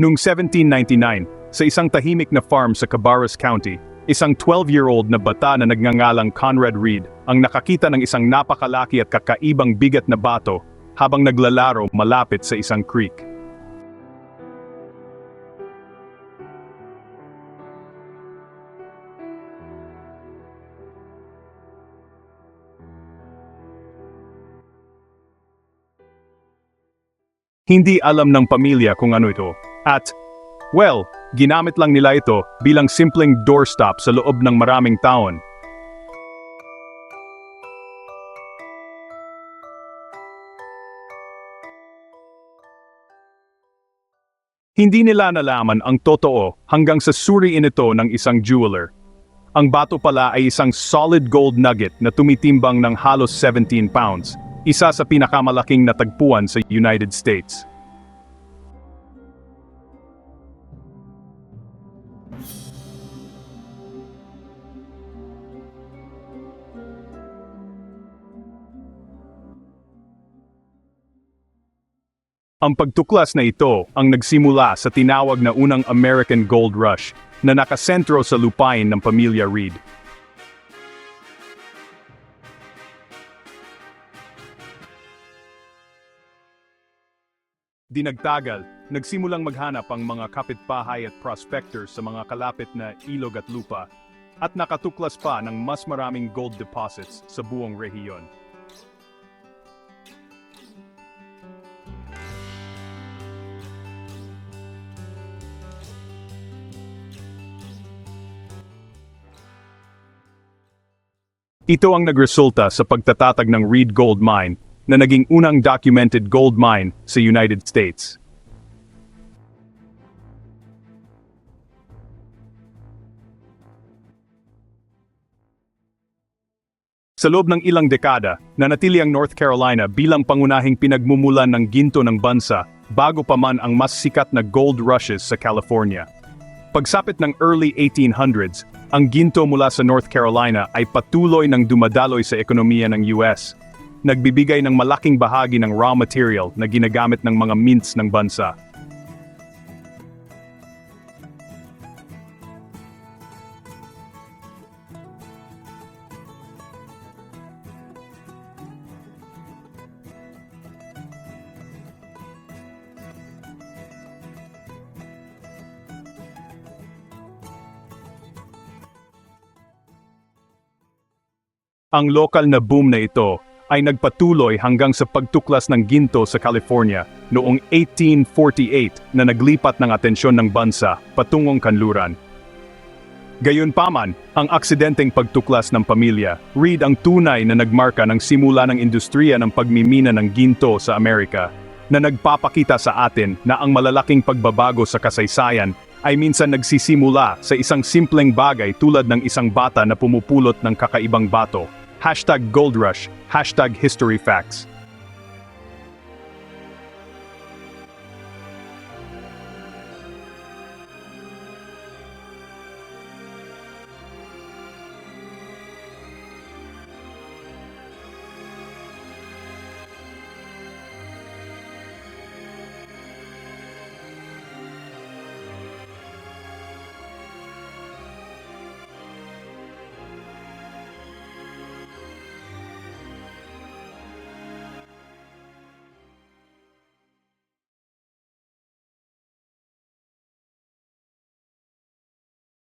Noong 1799, sa isang tahimik na farm sa Cabarrus County, isang 12-year-old na bata na nagngangalang Conrad Reed ang nakakita ng isang napakalaki at kakaibang bigat na bato habang naglalaro malapit sa isang creek. Hindi alam ng pamilya kung ano ito, at, well, ginamit lang nila ito bilang simpleng doorstop sa loob ng maraming taon. Hindi nila nalaman ang totoo hanggang sa suriin ito ng isang jeweler. Ang bato pala ay isang solid gold nugget na tumitimbang ng halos 17 pounds, isa sa pinakamalaking natagpuan sa United States. Ang pagtuklas na ito ang nagsimula sa tinawag na unang American Gold Rush na nakasentro sa lupain ng pamilya Reed. Di nagtagal, nagsimulang maghanap ang mga kapitbahay at prospectors sa mga kalapit na ilog at lupa, at nakatuklas pa ng mas maraming gold deposits sa buong rehiyon. Ito ang nagresulta sa pagtatatag ng Reed Gold Mine na naging unang documented gold mine sa United States. Sa loob ng ilang dekada, nanatili ang North Carolina bilang pangunahing pinagmumulan ng ginto ng bansa bago pa man ang mas sikat na gold rushes sa California. Pagsapit ng early 1800s, ang ginto mula sa North Carolina ay patuloy nang dumadaloy sa ekonomiya ng US. Nagbibigay ng malaking bahagi ng raw material na ginagamit ng mga mints ng bansa. Ang lokal na boom na ito ay nagpatuloy hanggang sa pagtuklas ng ginto sa California noong 1848 na naglipat ng atensyon ng bansa patungong kanluran. Gayunpaman, ang aksidenteng pagtuklas ng pamilya Reed ang tunay na nagmarka ng simula ng industriya ng pagmimina ng ginto sa Amerika, na nagpapakita sa atin na ang malalaking pagbabago sa kasaysayan ay minsan nagsisimula sa isang simpleng bagay tulad ng isang bata na pumupulot ng kakaibang bato. #GoldRush, #HistoryFacts.